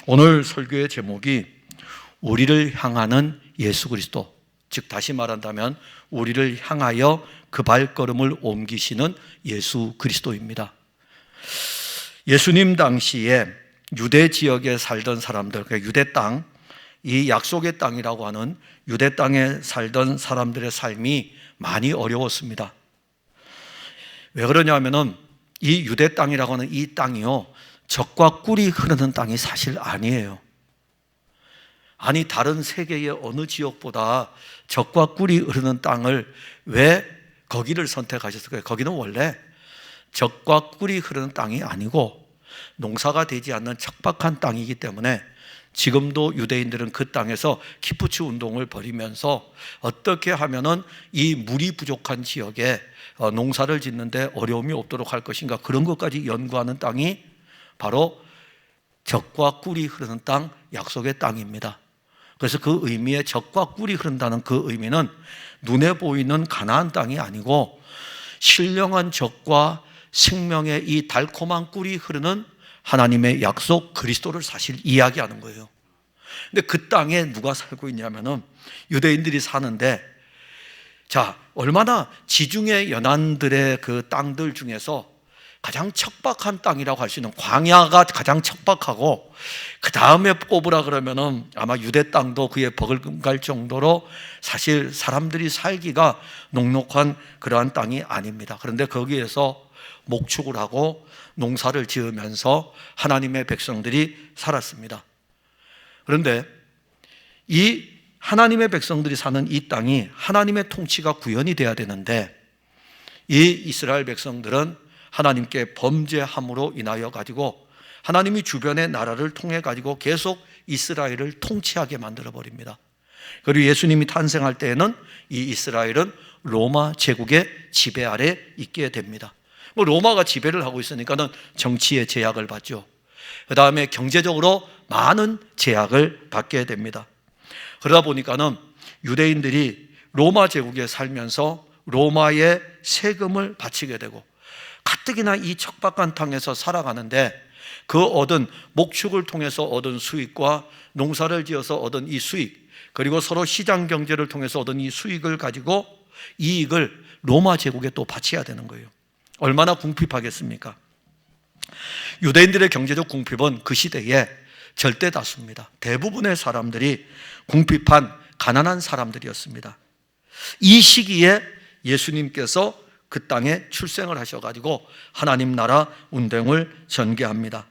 오늘 설교의 제목이 우리를 향하는 예수 그리스도, 즉 다시 말한다면 우리를 향하여 그 발걸음을 옮기시는 예수 그리스도입니다. 예수님 당시에 유대 지역에 살던 사람들, 그러니까 유대 땅, 이 약속의 땅이라고 하는 유대 땅에 살던 사람들의 삶이 많이 어려웠습니다. 왜 그러냐면은 이 유대 땅이라고 하는 이 땅이요, 젖과 꿀이 흐르는 땅이 사실 아니에요. 아니, 다른 세계의 어느 지역보다 젖과 꿀이 흐르는 땅을 왜 거기를 선택하셨을까요? 거기는 원래 젖과 꿀이 흐르는 땅이 아니고 농사가 되지 않는 척박한 땅이기 때문에 지금도 유대인들은 그 땅에서 키푸츠 운동을 벌이면서 어떻게 하면은 이 물이 부족한 지역에 농사를 짓는데 어려움이 없도록 할 것인가, 그런 것까지 연구하는 땅이 바로 젖과 꿀이 흐르는 땅, 약속의 땅입니다. 그래서 그 의미의 젖과 꿀이 흐른다는 그 의미는 눈에 보이는 가나안 땅이 아니고 신령한 젖과 생명의 이 달콤한 꿀이 흐르는 하나님의 약속 그리스도를 사실 이야기하는 거예요. 근데 그 땅에 누가 살고 있냐면은 유대인들이 사는데, 자, 얼마나 지중해 연안들의 그 땅들 중에서 가장 척박한 땅이라고 할 수 있는 광야가 가장 척박하고, 그 다음에 꼽으라 그러면은 아마 유대 땅도 그에 버금갈 정도로 사실 사람들이 살기가 녹록한 그러한 땅이 아닙니다. 그런데 거기에서 목축을 하고 농사를 지으면서 하나님의 백성들이 살았습니다. 그런데 이 하나님의 백성들이 사는 이 땅이 하나님의 통치가 구현이 돼야 되는데, 이 이스라엘 백성들은 하나님께 범죄함으로 인하여 가지고 하나님이 주변의 나라를 통해 가지고 계속 이스라엘을 통치하게 만들어 버립니다. 그리고 예수님이 탄생할 때에는 이 이스라엘은 로마 제국의 지배 아래 있게 됩니다. 로마가 지배를 하고 있으니까는 정치의 제약을 받죠. 그 다음에 경제적으로 많은 제약을 받게 됩니다. 그러다 보니까는 유대인들이 로마 제국에 살면서 로마의 세금을 바치게 되고, 가뜩이나 이 척박한 땅에서 살아가는데 그 얻은 목축을 통해서 얻은 수익과 농사를 지어서 얻은 이 수익, 그리고 서로 시장 경제를 통해서 얻은 이 수익을 가지고 이익을 로마 제국에 또 바쳐야 되는 거예요. 얼마나 궁핍하겠습니까? 유대인들의 경제적 궁핍은 그 시대에 절대 다수입니다. 대부분의 사람들이 궁핍한 가난한 사람들이었습니다. 이 시기에 예수님께서 그 땅에 출생을 하셔가지고 하나님 나라 운동을 전개합니다.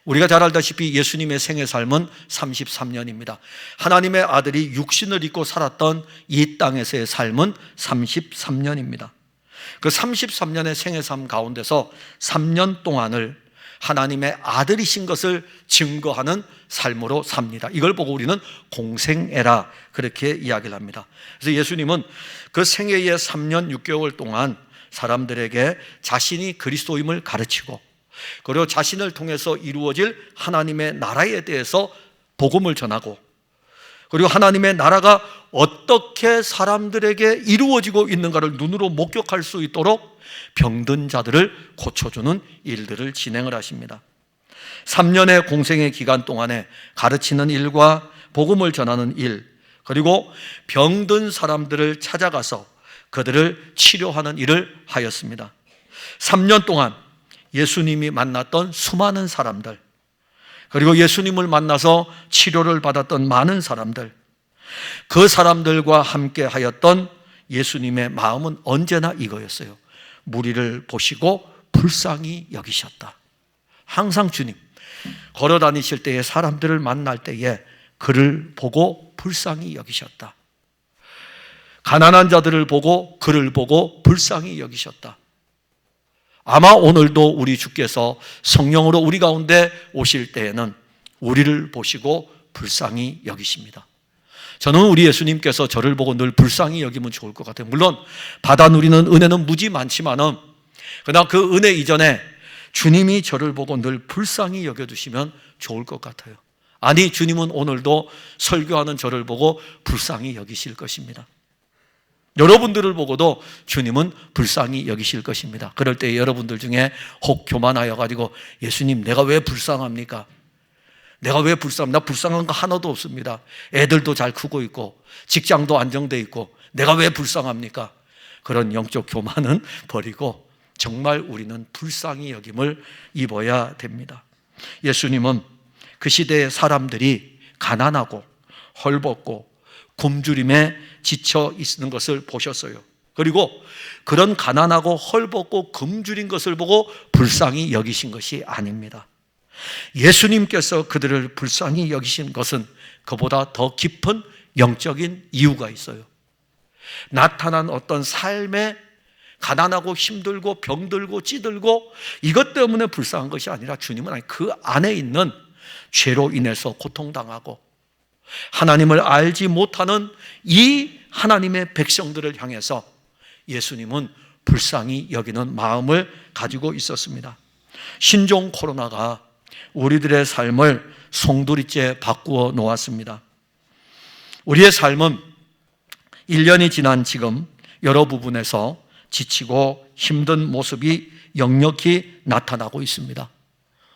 우리가 잘 알다시피 예수님의 생애 삶은 33년입니다. 하나님의 아들이 육신을 입고 살았던 이 땅에서의 삶은 33년입니다. 그 33년의 생애 삶 가운데서 3년 동안을 하나님의 아들이신 것을 증거하는 삶으로 삽니다. 이걸 보고 우리는 공생애라 그렇게 이야기를 합니다. 그래서 예수님은 그 생애의 3년 6개월 동안 사람들에게 자신이 그리스도임을 가르치고, 그리고 자신을 통해서 이루어질 하나님의 나라에 대해서 복음을 전하고, 그리고 하나님의 나라가 어떻게 사람들에게 이루어지고 있는가를 눈으로 목격할 수 있도록 병든 자들을 고쳐주는 일들을 진행을 하십니다. 3년의 공생의 기간 동안에 가르치는 일과 복음을 전하는 일, 그리고 병든 사람들을 찾아가서 그들을 치료하는 일을 하였습니다. 3년 동안 예수님이 만났던 수많은 사람들, 그리고 예수님을 만나서 치료를 받았던 많은 사람들, 그 사람들과 함께 하였던 예수님의 마음은 언제나 이거였어요. 무리를 보시고 불쌍히 여기셨다. 항상 주님 걸어 다니실 때에, 사람들을 만날 때에 그를 보고 불쌍히 여기셨다. 가난한 자들을 보고 그를 보고 불쌍히 여기셨다. 아마 오늘도 우리 주께서 성령으로 우리 가운데 오실 때에는 우리를 보시고 불쌍히 여기십니다. 저는 우리 예수님께서 저를 보고 늘 불쌍히 여기면 좋을 것 같아요. 물론 받아 누리는 은혜는 무지 많지만은, 그러나 그 은혜 이전에 주님이 저를 보고 늘 불쌍히 여겨주시면 좋을 것 같아요. 아니, 주님은 오늘도 설교하는 저를 보고 불쌍히 여기실 것입니다. 여러분들을 보고도 주님은 불쌍히 여기실 것입니다. 그럴 때 여러분들 중에 혹 교만하여 가지고, 예수님 내가 왜 불쌍합니까? 내가 왜 나 불쌍한 거 하나도 없습니다. 애들도 잘 크고 있고 직장도 안정돼 있고 내가 왜 불쌍합니까? 그런 영적 교만은 버리고 정말 우리는 불쌍히 여김을 입어야 됩니다. 예수님은 그 시대의 사람들이 가난하고 헐벗고 굶주림에 지쳐 있는 것을 보셨어요. 그리고 그런 가난하고 헐벗고 굶주린 것을 보고 불쌍히 여기신 것이 아닙니다. 예수님께서 그들을 불쌍히 여기신 것은 그보다 더 깊은 영적인 이유가 있어요. 나타난 어떤 삶에 가난하고 힘들고 병들고 찌들고 이것 때문에 불쌍한 것이 아니라 주님은 그 안에 있는 죄로 인해서 고통당하고 하나님을 알지 못하는 이 하나님의 백성들을 향해서 예수님은 불쌍히 여기는 마음을 가지고 있었습니다. 신종 코로나가 우리들의 삶을 송두리째 바꾸어 놓았습니다. 우리의 삶은 1년이 지난 지금 여러 부분에서 지치고 힘든 모습이 역력히 나타나고 있습니다.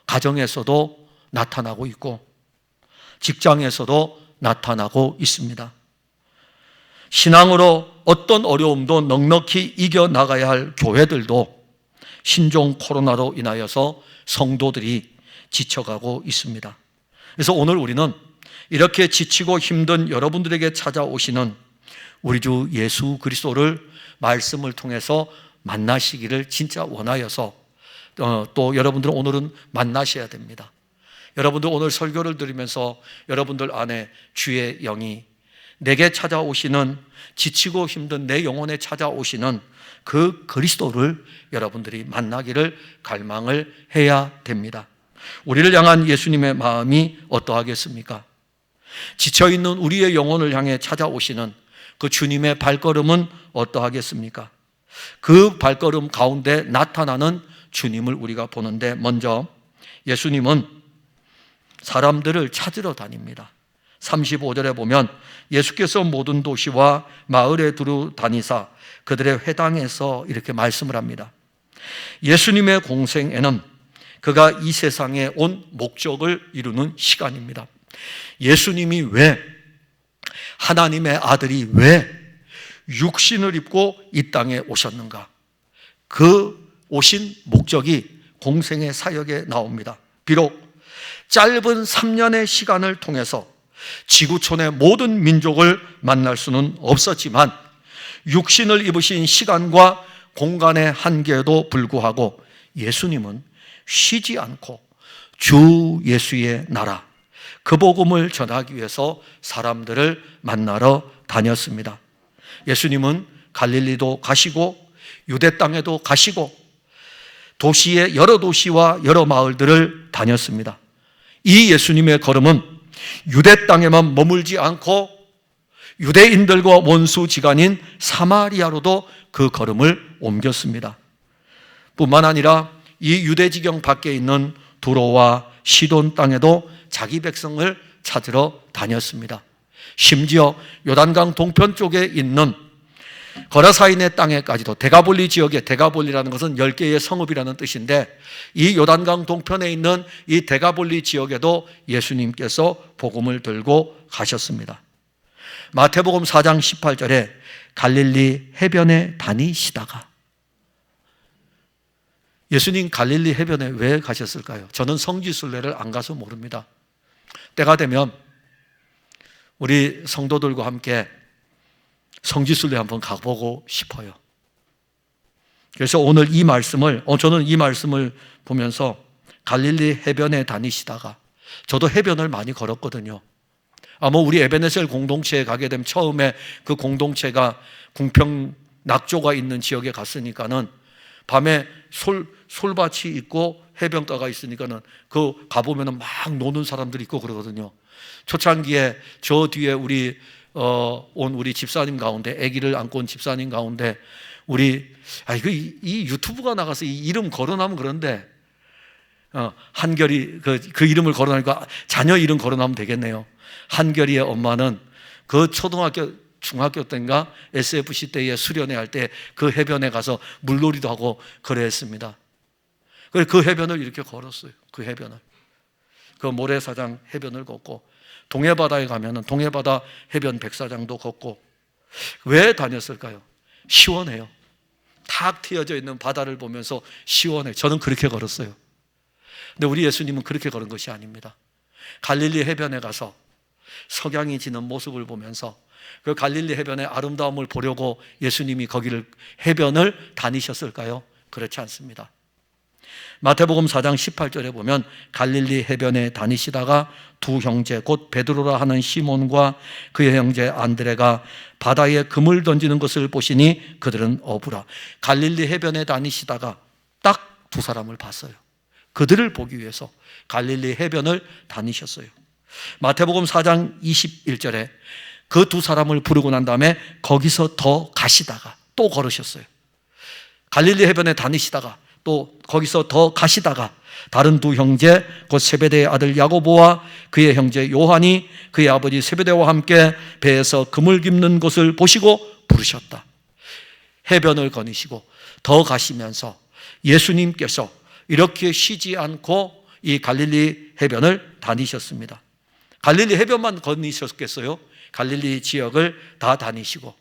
가정에서도 나타나고 있고 직장에서도 나타나고 있습니다. 신앙으로 어떤 어려움도 넉넉히 이겨나가야 할 교회들도 신종 코로나로 인하여서 성도들이 지쳐가고 있습니다. 그래서 오늘 우리는 이렇게 지치고 힘든 여러분들에게 찾아오시는 우리 주 예수 그리스도를 말씀을 통해서 만나시기를 진짜 원하여서 또 여러분들은 오늘은 만나셔야 됩니다. 여러분들 오늘 설교를 들으면서 여러분들 안에 주의 영이 내게 찾아오시는 지치고 힘든 내 영혼에 찾아오시는 그 그리스도를 여러분들이 만나기를 갈망을 해야 됩니다. 우리를 향한 예수님의 마음이 어떠하겠습니까? 지쳐있는 우리의 영혼을 향해 찾아오시는 그 주님의 발걸음은 어떠하겠습니까? 그 발걸음 가운데 나타나는 주님을 우리가 보는데 먼저 예수님은 사람들을 찾으러 다닙니다. 35절에 보면 예수께서 모든 도시와 마을에 두루 다니사 그들의 회당에서 이렇게 말씀을 합니다. 예수님의 공생애는 그가 이 세상에 온 목적을 이루는 시간입니다. 예수님이 왜, 하나님의 아들이 왜 육신을 입고 이 땅에 오셨는가? 그 오신 목적이 공생의 사역에 나옵니다. 비록 짧은 3년의 시간을 통해서 지구촌의 모든 민족을 만날 수는 없었지만 육신을 입으신 시간과 공간의 한계에도 불구하고 예수님은 쉬지 않고 주 예수의 나라, 그 복음을 전하기 위해서 사람들을 만나러 다녔습니다. 예수님은 갈릴리도 가시고 유대 땅에도 가시고 도시의 여러 도시와 여러 마을들을 다녔습니다. 이 예수님의 걸음은 유대 땅에만 머물지 않고 유대인들과 원수지간인 사마리아로도 그 걸음을 옮겼습니다. 뿐만 아니라 이 유대지경 밖에 있는 두로와 시돈 땅에도 자기 백성을 찾으러 다녔습니다. 심지어 요단강 동편 쪽에 있는 거라사인의 땅에까지도, 데가볼리 지역에, 데가볼리라는 것은 10개의 성읍이라는 뜻인데 이 요단강 동편에 있는 이 데가볼리 지역에도 예수님께서 복음을 들고 가셨습니다. 마태복음 4장 18절에 갈릴리 해변에 다니시다가, 예수님 갈릴리 해변에 왜 가셨을까요? 저는 성지순례를 안 가서 모릅니다. 때가 되면 우리 성도들과 함께 성지순례 한번 가보고 싶어요. 그래서 오늘 이 말씀을, 저는 이 말씀을 보면서 갈릴리 해변에 다니시다가, 저도 해변을 많이 걸었거든요. 우리 에베네셀 공동체에 가게 되면 처음에 그 공동체가 궁평 낙조가 있는 지역에 갔으니까는 밤에 솔밭이 있고 해변가가 있으니까는 그 가보면은 막 노는 사람들이 있고 그러거든요. 초창기에 저 뒤에 우리 집사님 가운데, 아기를 안고 온 집사님 가운데 이 유튜브가 나가서 이 이름 거론하면 그런데 한결이 그 이름을 거론하니까 자녀 이름 거론하면 되겠네요. 한결이의 엄마는 그 초등학교 중학교 때인가 SFC 때에 수련회 할 때 그 해변에 가서 물놀이도 하고 그랬습니다. 그래서 그 해변을 이렇게 걸었어요. 그 해변을. 그 모래사장 해변을 걷고, 동해바다에 가면은 동해바다 해변 백사장도 걷고. 왜 다녔을까요? 시원해요. 탁 트여져 있는 바다를 보면서 시원해. 저는 그렇게 걸었어요. 근데 우리 예수님은 그렇게 걸은 것이 아닙니다. 갈릴리 해변에 가서 석양이 지는 모습을 보면서 그 갈릴리 해변의 아름다움을 보려고 예수님이 거기를 해변을 다니셨을까요? 그렇지 않습니다. 마태복음 4장 18절에 보면 갈릴리 해변에 다니시다가 두 형제 곧 베드로라 하는 시몬과 그의 형제 안드레가 바다에 금을 던지는 것을 보시니 그들은 어부라. 갈릴리 해변에 다니시다가 딱 두 사람을 봤어요. 그들을 보기 위해서 갈릴리 해변을 다니셨어요. 마태복음 4장 21절에 그 두 사람을 부르고 난 다음에 거기서 더 가시다가 또 걸으셨어요. 갈릴리 해변에 다니시다가 또 거기서 더 가시다가 다른 두 형제 곧 세베대의 아들 야고보와 그의 형제 요한이 그의 아버지 세베대와 함께 배에서 그물 깁는 것을 보시고 부르셨다. 해변을 거니시고 더 가시면서 예수님께서 이렇게 쉬지 않고 이 갈릴리 해변을 다니셨습니다. 갈릴리 해변만 거니셨겠어요? 갈릴리 지역을 다 다니시고,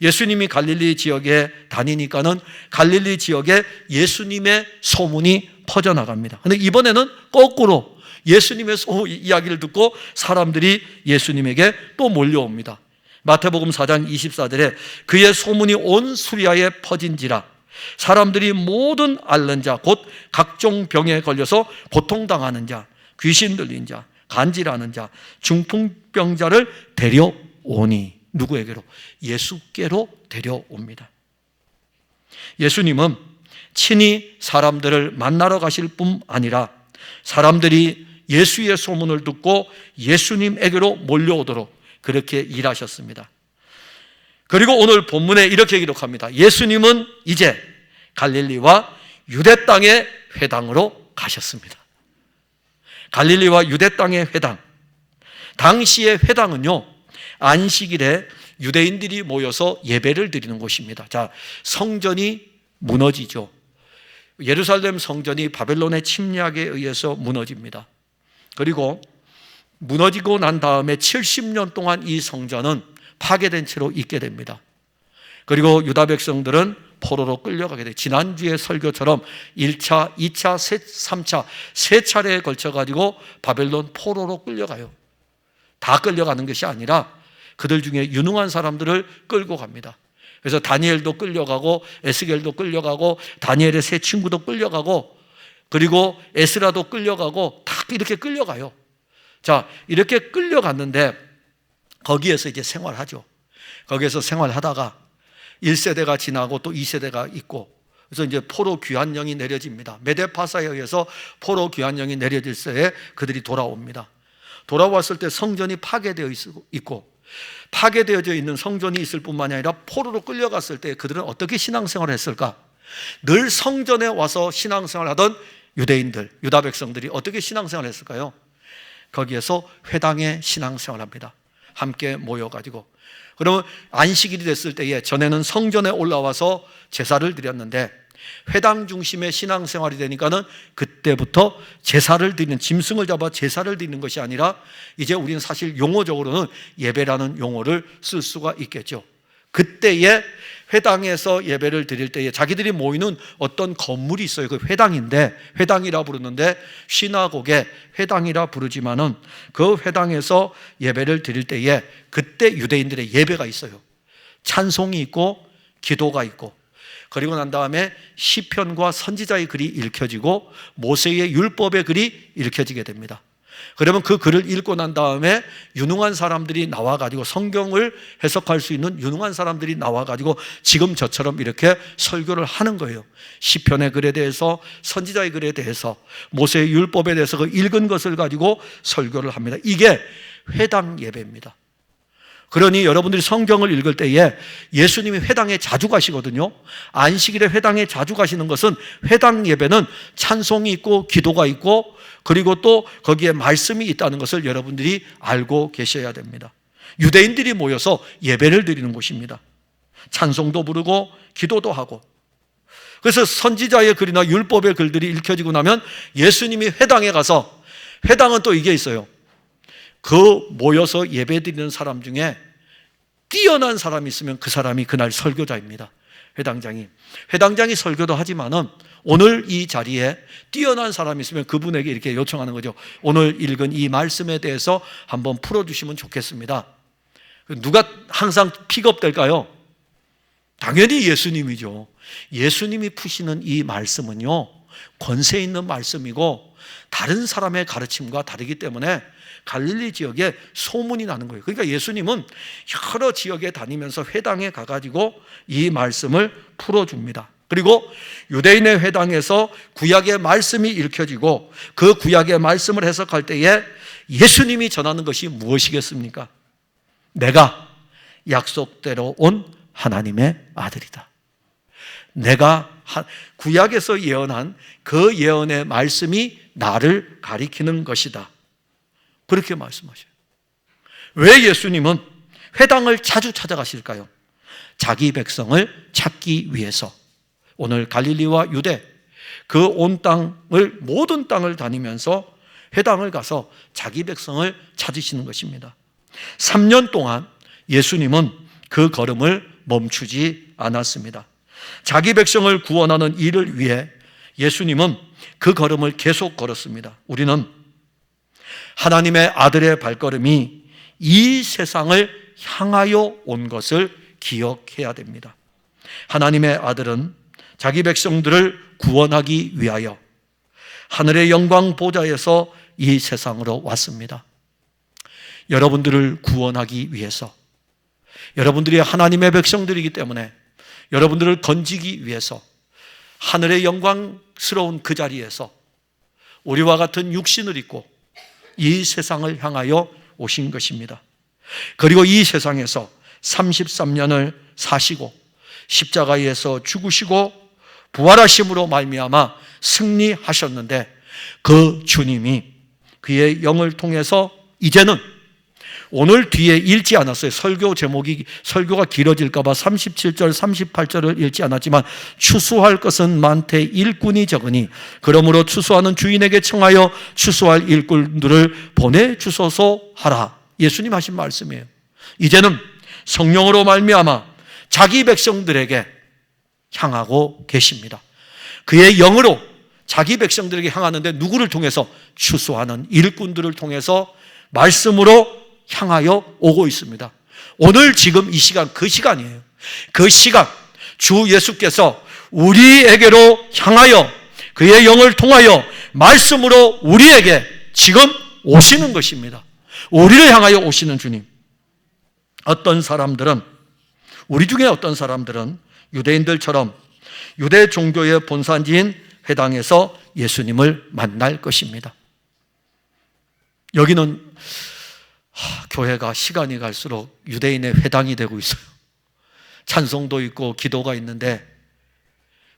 예수님이 갈릴리 지역에 다니니까는 갈릴리 지역에 예수님의 소문이 퍼져나갑니다. 그런데 이번에는 거꾸로 예수님의 이야기를 듣고 사람들이 예수님에게 또 몰려옵니다. 마태복음 4장 24절에 그의 소문이 온 수리아에 퍼진지라 사람들이 모든 앓는 자 곧 각종 병에 걸려서 고통당하는 자, 귀신 들린 자, 간질하는 자, 중풍병자를 데려오니. 누구에게로? 예수께로 데려옵니다. 예수님은 친히 사람들을 만나러 가실 뿐 아니라 사람들이 예수의 소문을 듣고 예수님에게로 몰려오도록 그렇게 일하셨습니다. 그리고 오늘 본문에 이렇게 기록합니다. 예수님은 이제 갈릴리와 유대 땅의 회당으로 가셨습니다. 갈릴리와 유대 땅의 회당. 당시의 회당은요, 안식일에 유대인들이 모여서 예배를 드리는 곳입니다. 자, 성전이 무너지죠. 예루살렘 성전이 바벨론의 침략에 의해서 무너집니다. 그리고 무너지고 난 다음에 70년 동안 이 성전은 파괴된 채로 있게 됩니다. 그리고 유다 백성들은 포로로 끌려가게 돼요. 지난주의 설교처럼 1차, 2차, 3차, 세 차례에 걸쳐가지고 바벨론 포로로 끌려가요. 다 끌려가는 것이 아니라 그들 중에 유능한 사람들을 끌고 갑니다. 그래서 다니엘도 끌려가고 에스겔도 끌려가고 다니엘의 세 친구도 끌려가고 그리고 에스라도 끌려가고 다 이렇게 끌려가요. 자, 이렇게 끌려갔는데 거기에서 이제 생활하죠. 거기에서 생활하다가 1세대가 지나고 또 2세대가 있고 그래서 이제 포로 귀환령이 내려집니다. 메데파사에 의해서 포로 귀환령이 내려질 때에 그들이 돌아옵니다. 돌아왔을 때 성전이 파괴되어 있고 파괴되어져 있는 성전이 있을 뿐만 아니라 포로로 끌려갔을 때 그들은 어떻게 신앙생활을 했을까? 늘 성전에 와서 신앙생활을 하던 유대인들, 유다 백성들이 어떻게 신앙생활을 했을까요? 거기에서 회당에 신앙생활을 합니다. 함께 모여가지고. 그러면 안식일이 됐을 때에 전에는 성전에 올라와서 제사를 드렸는데 회당 중심의 신앙생활이 되니까는 그때부터 제사를 드리는, 짐승을 잡아 제사를 드리는 것이 아니라 이제 우리는 사실 용어적으로는 예배라는 용어를 쓸 수가 있겠죠. 그때에 회당에서 예배를 드릴 때에 자기들이 모이는 어떤 건물이 있어요. 그 회당인데, 회당이라 부르는데 시나고게 회당이라 부르지만은 그 회당에서 예배를 드릴 때에 그때 유대인들의 예배가 있어요. 찬송이 있고 기도가 있고 그리고 난 다음에 시편과 선지자의 글이 읽혀지고 모세의 율법의 글이 읽혀지게 됩니다. 그러면 그 글을 읽고 난 다음에 유능한 사람들이 나와가지고 성경을 해석할 수 있는 유능한 사람들이 나와가지고 지금 저처럼 이렇게 설교를 하는 거예요. 시편의 글에 대해서, 선지자의 글에 대해서, 모세의 율법에 대해서 그 읽은 것을 가지고 설교를 합니다. 이게 회당 예배입니다. 그러니 여러분들이 성경을 읽을 때에 예수님이 회당에 자주 가시거든요. 안식일에 회당에 자주 가시는 것은 회당 예배는 찬송이 있고 기도가 있고 그리고 또 거기에 말씀이 있다는 것을 여러분들이 알고 계셔야 됩니다. 유대인들이 모여서 예배를 드리는 곳입니다. 찬송도 부르고 기도도 하고. 그래서 선지자의 글이나 율법의 글들이 읽혀지고 나면 예수님이 회당에 가서 회당은 또 이게 있어요. 그 모여서 예배드리는 사람 중에 뛰어난 사람이 있으면 그 사람이 그날 설교자입니다. 회당장이 설교도 하지만은 오늘 이 자리에 뛰어난 사람이 있으면 그분에게 이렇게 요청하는 거죠. 오늘 읽은 이 말씀에 대해서 한번 풀어주시면 좋겠습니다. 누가 항상 픽업될까요? 당연히 예수님이죠. 예수님이 푸시는 이 말씀은요, 권세 있는 말씀이고 다른 사람의 가르침과 다르기 때문에 갈릴리 지역에 소문이 나는 거예요. 그러니까 예수님은 여러 지역에 다니면서 회당에 가가지고 이 말씀을 풀어줍니다. 그리고 유대인의 회당에서 구약의 말씀이 읽혀지고 그 구약의 말씀을 해석할 때에 예수님이 전하는 것이 무엇이겠습니까? 내가 약속대로 온 하나님의 아들이다. 내가 구약에서 예언한 그 예언의 말씀이 나를 가리키는 것이다. 그렇게 말씀하셔요. 왜 예수님은 회당을 자주 찾아가실까요? 자기 백성을 찾기 위해서. 오늘 갈릴리와 유대 그 온 땅을, 모든 땅을 다니면서 회당을 가서 자기 백성을 찾으시는 것입니다. 3년 동안 예수님은 그 걸음을 멈추지 않았습니다. 자기 백성을 구원하는 일을 위해 예수님은 그 걸음을 계속 걸었습니다. 우리는 하나님의 아들의 발걸음이 이 세상을 향하여 온 것을 기억해야 됩니다. 하나님의 아들은 자기 백성들을 구원하기 위하여 하늘의 영광 보좌에서 이 세상으로 왔습니다. 여러분들을 구원하기 위해서, 여러분들이 하나님의 백성들이기 때문에 여러분들을 건지기 위해서 하늘의 영광스러운 그 자리에서 우리와 같은 육신을 입고 이 세상을 향하여 오신 것입니다. 그리고 이 세상에서 33년을 사시고 십자가에서 죽으시고 부활하심으로 말미암아 승리하셨는데 그 주님이 그의 영을 통해서 이제는 오늘 뒤에 읽지 않았어요. 설교가 길어질까 봐 37절 38절을 읽지 않았지만 추수할 것은 많되 일꾼이 적으니 그러므로 추수하는 주인에게 청하여 추수할 일꾼들을 보내주소서 하라. 예수님 하신 말씀이에요. 이제는 성령으로 말미암아 자기 백성들에게 향하고 계십니다. 그의 영으로 자기 백성들에게 향하는데 누구를 통해서? 추수하는 일꾼들을 통해서 말씀으로 향하여 오고 있습니다. 오늘 지금 이 시간, 그 시간이에요. 그 시간, 주 예수께서 우리에게로 향하여 그의 영을 통하여 말씀으로 우리에게 지금 오시는 것입니다. 우리를 향하여 오시는 주님. 우리 중에 어떤 사람들은 유대인들처럼 유대 종교의 본산지인 회당에서 예수님을 만날 것입니다. 여기는 교회가 시간이 갈수록 유대인의 회당이 되고 있어요. 찬송도 있고 기도가 있는데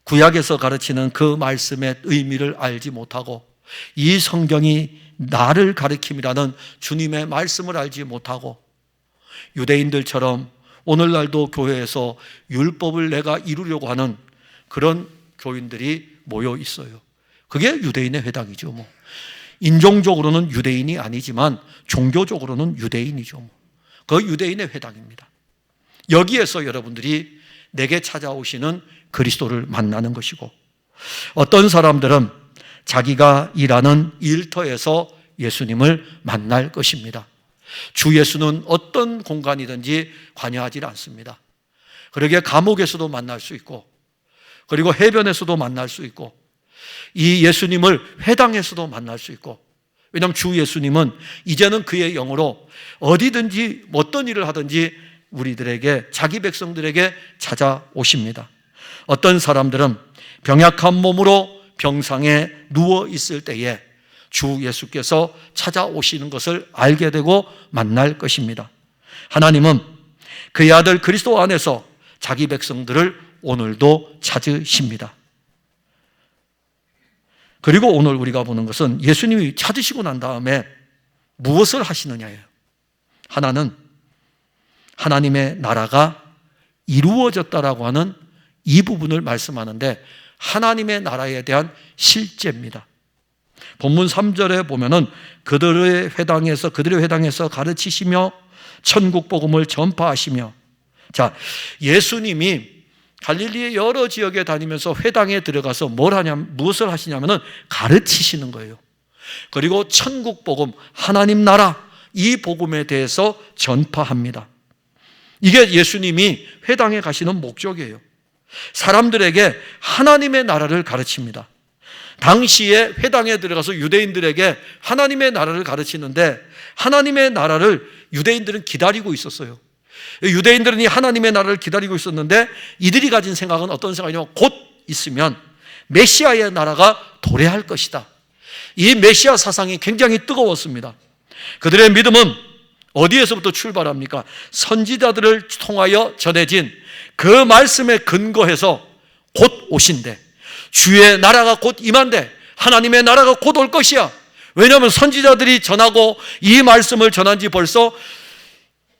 구약에서 가르치는 그 말씀의 의미를 알지 못하고 이 성경이 나를 가르침이라는 주님의 말씀을 알지 못하고 유대인들처럼 오늘날도 교회에서 율법을 내가 이루려고 하는 그런 교인들이 모여 있어요. 그게 유대인의 회당이죠. 인종적으로는 유대인이 아니지만 종교적으로는 유대인이죠. 그 유대인의 회당입니다. 여기에서 여러분들이 내게 찾아오시는 그리스도를 만나는 것이고, 어떤 사람들은 자기가 일하는 일터에서 예수님을 만날 것입니다. 주 예수는 어떤 공간이든지 관여하지 않습니다. 그러게 감옥에서도 만날 수 있고, 그리고 해변에서도 만날 수 있고, 이 예수님을 회당에서도 만날 수 있고, 왜냐하면 주 예수님은 이제는 그의 영으로 어디든지 어떤 일을 하든지 우리들에게, 자기 백성들에게 찾아오십니다. 어떤 사람들은 병약한 몸으로 병상에 누워 있을 때에 주 예수께서 찾아오시는 것을 알게 되고 만날 것입니다. 하나님은 그의 아들 그리스도 안에서 자기 백성들을 오늘도 찾으십니다. 그리고 오늘 우리가 보는 것은 예수님이 찾으시고 난 다음에 무엇을 하시느냐예요. 하나는 하나님의 나라가 이루어졌다라고 하는 이 부분을 말씀하는데, 하나님의 나라에 대한 실제입니다. 본문 3절에 보면은 그들의 회당에서 가르치시며 천국 복음을 전파하시며. 자, 예수님이 갈릴리의 여러 지역에 다니면서 회당에 들어가서 무엇을 하시냐면은 가르치시는 거예요. 그리고 천국 복음, 하나님 나라, 이 복음에 대해서 전파합니다. 이게 예수님이 회당에 가시는 목적이에요. 사람들에게 하나님의 나라를 가르칩니다. 당시에 회당에 들어가서 유대인들에게 하나님의 나라를 가르치는데, 하나님의 나라를 유대인들은 기다리고 있었어요. 유대인들은 이 하나님의 나라를 기다리고 있었는데, 이들이 가진 생각은 어떤 생각이냐면, 곧 있으면 메시아의 나라가 도래할 것이다. 이 메시아 사상이 굉장히 뜨거웠습니다. 그들의 믿음은 어디에서부터 출발합니까? 선지자들을 통하여 전해진 그 말씀에 근거해서 곧 오신대, 주의 나라가 곧 임한대, 하나님의 나라가 곧 올 것이야. 왜냐하면 선지자들이 전하고 이 말씀을 전한 지 벌써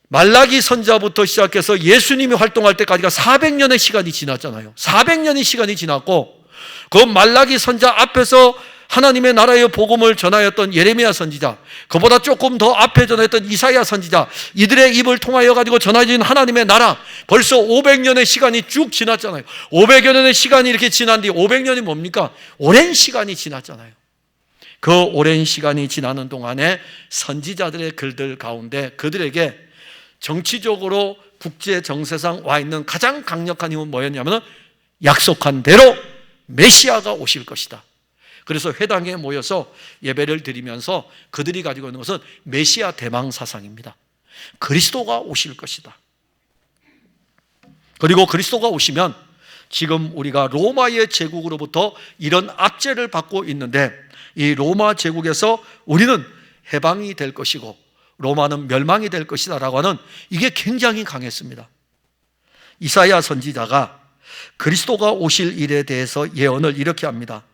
말라기 선지자부터 시작해서 예수님이 활동할 때까지가 400년의 시간이 지났잖아요. 400년의 시간이 지났고, 그 말라기 선지자 앞에서 하나님의 나라의 복음을 전하였던 예레미야 선지자, 그보다 조금 더 앞에 전했던 이사야 선지자, 이들의 입을 통하여 가지고 전해진 하나님의 나라, 벌써 500년의 시간이 쭉 지났잖아요. 500여 년의 시간이 이렇게 지난 뒤, 500년이 뭡니까? 오랜 시간이 지났잖아요. 그 오랜 시간이 지나는 동안에 선지자들의 글들 가운데 그들에게 정치적으로 국제 정세상 와 있는 가장 강력한 힘은 뭐였냐면, 약속한 대로 메시아가 오실 것이다. 그래서 회당에 모여서 예배를 드리면서 그들이 가지고 있는 것은 메시아 대망 사상입니다. 그리스도가 오실 것이다. 그리고 그리스도가 오시면 지금 우리가 로마의 제국으로부터 이런 압제를 받고 있는데, 이 로마 제국에서 우리는 해방이 될 것이고 로마는 멸망이 될 것이다 라고 하는, 이게 굉장히 강했습니다. 이사야 선지자가 그리스도가 오실 일에 대해서 예언을 이렇게 합니다.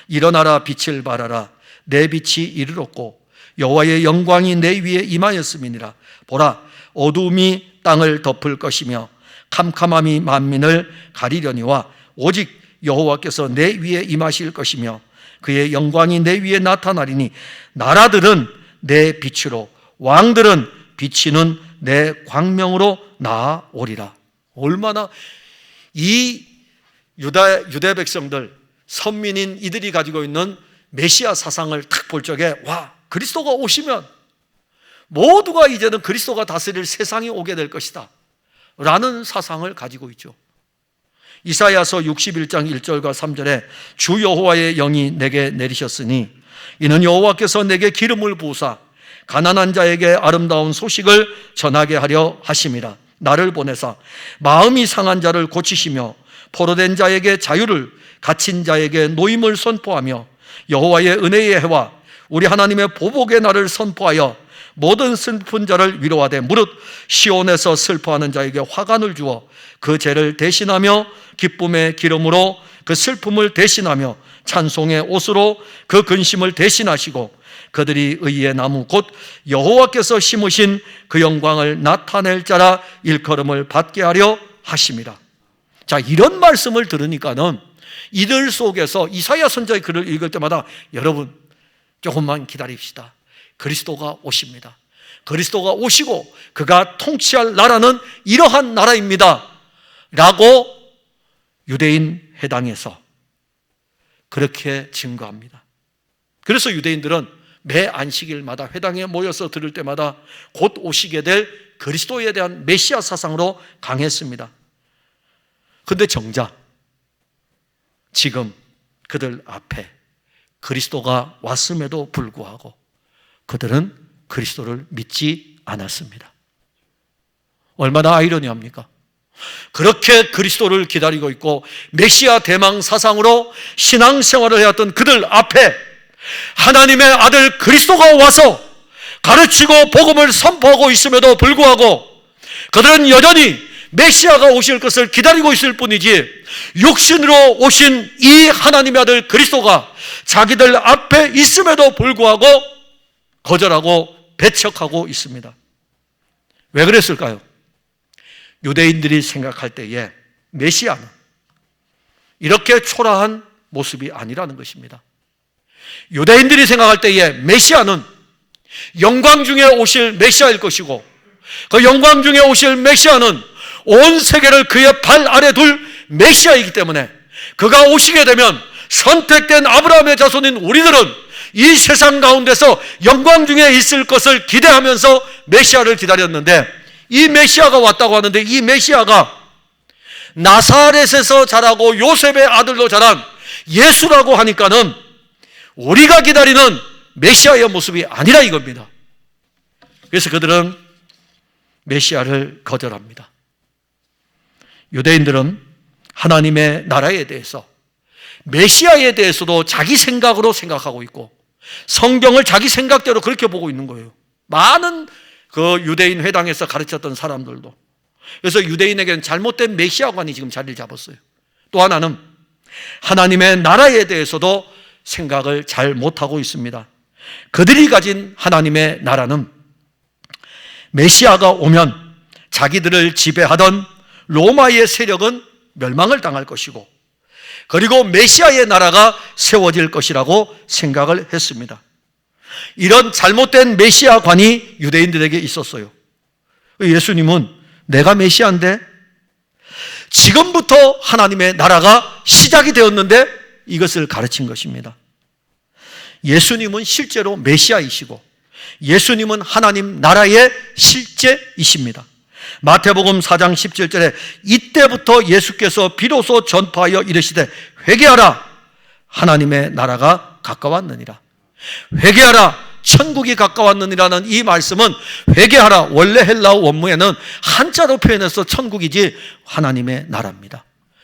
일어나라, 빛을 발하라. 내 빛이 이르렀고 여호와의 영광이 내 위에 임하였음이니라. 보라, 어두움이 땅을 덮을 것이며 캄캄함이 만민을 가리려니와 오직 여호와께서 내 위에 임하실 것이며 그의 영광이 내 위에 나타나리니 나라들은 내 빛으로, 왕들은 비치는 내 광명으로 나아오리라. 얼마나 이 유대 백성들, 선민인 이들이 가지고 있는 메시아 사상을 딱 볼 적에, 와, 그리스도가 오시면 모두가 이제는 그리스도가 다스릴 세상이 오게 될 것이다 라는 사상을 가지고 있죠. 이사야서 61장 1절과 3절에 주 여호와의 영이 내게 내리셨으니 이는 여호와께서 내게 기름을 부으사 가난한 자에게 아름다운 소식을 전하게 하려 하심이라. 나를 보내사 마음이 상한 자를 고치시며 포로된 자에게 자유를, 갇힌 자에게 노임을 선포하며 여호와의 은혜의 해와 우리 하나님의 보복의 날을 선포하여 모든 슬픈 자를 위로하되 무릇 시온에서 슬퍼하는 자에게 화관을 주어 그 죄를 대신하며 기쁨의 기름으로 그 슬픔을 대신하며 찬송의 옷으로 그 근심을 대신하시고 그들이 의의 나무 곧 여호와께서 심으신 그 영광을 나타낼 자라 일컬음을 받게 하려 하심이라. 자, 이런 말씀을 들으니까는 이들 속에서 이사야 선지자의 글을 읽을 때마다, 여러분 조금만 기다립시다. 그리스도가 오십니다. 그리스도가 오시고 그가 통치할 나라는 이러한 나라입니다 라고 유대인 회당에서 그렇게 증거합니다. 그래서 유대인들은 매 안식일마다 회당에 모여서 들을 때마다 곧 오시게 될 그리스도에 대한 메시아 사상으로 강했습니다. 그런데 정작 지금 그들 앞에 그리스도가 왔음에도 불구하고 그들은 그리스도를 믿지 않았습니다. 얼마나 아이러니합니까? 그렇게 그리스도를 기다리고 있고 메시아 대망 사상으로 신앙생활을 해왔던 그들 앞에 하나님의 아들 그리스도가 와서 가르치고 복음을 선포하고 있음에도 불구하고 그들은 여전히 메시아가 오실 것을 기다리고 있을 뿐이지, 육신으로 오신 이 하나님의 아들 그리스도가 자기들 앞에 있음에도 불구하고 거절하고 배척하고 있습니다. 왜 그랬을까요? 유대인들이 생각할 때에 메시아는 이렇게 초라한 모습이 아니라는 것입니다. 유대인들이 생각할 때에 메시아는 영광 중에 오실 메시아일 것이고, 그 영광 중에 오실 메시아는 온 세계를 그의 발 아래 둘 메시아이기 때문에 그가 오시게 되면 선택된 아브라함의 자손인 우리들은 이 세상 가운데서 영광 중에 있을 것을 기대하면서 메시아를 기다렸는데, 이 메시아가 왔다고 하는데, 이 메시아가 나사렛에서 자라고 요셉의 아들로 자란 예수라고 하니까는 우리가 기다리는 메시아의 모습이 아니라 이겁니다. 그래서 그들은 메시아를 거절합니다. 유대인들은 하나님의 나라에 대해서, 메시아에 대해서도 자기 생각으로 생각하고 있고 성경을 자기 생각대로 그렇게 보고 있는 거예요. 많은 그 유대인 회당에서 가르쳤던 사람들도. 그래서 유대인에게는 잘못된 메시아관이 지금 자리를 잡았어요. 또 하나는 하나님의 나라에 대해서도 생각을 잘 못하고 있습니다. 그들이 가진 하나님의 나라는 메시아가 오면 자기들을 지배하던 로마의 세력은 멸망을 당할 것이고, 그리고 메시아의 나라가 세워질 것이라고 생각을 했습니다. 이런 잘못된 메시아관이 유대인들에게 있었어요. 예수님은 내가 메시아인데, 지금부터 하나님의 나라가 시작이 되었는데 이것을 가르친 것입니다. 예수님은 실제로 메시아이시고 예수님은 하나님 나라의 실제이십니다. 마태복음 4장 17절에 이때부터 예수께서 비로소 전파하여 이르시되 회개하라, 하나님의 나라가 가까웠느니라. 회개하라, 천국이 가까웠느니라는 이 말씀은, 회개하라 원래 헬라어 원문에는 한자로 표현해서 천국이지 하나님의 나라입니다.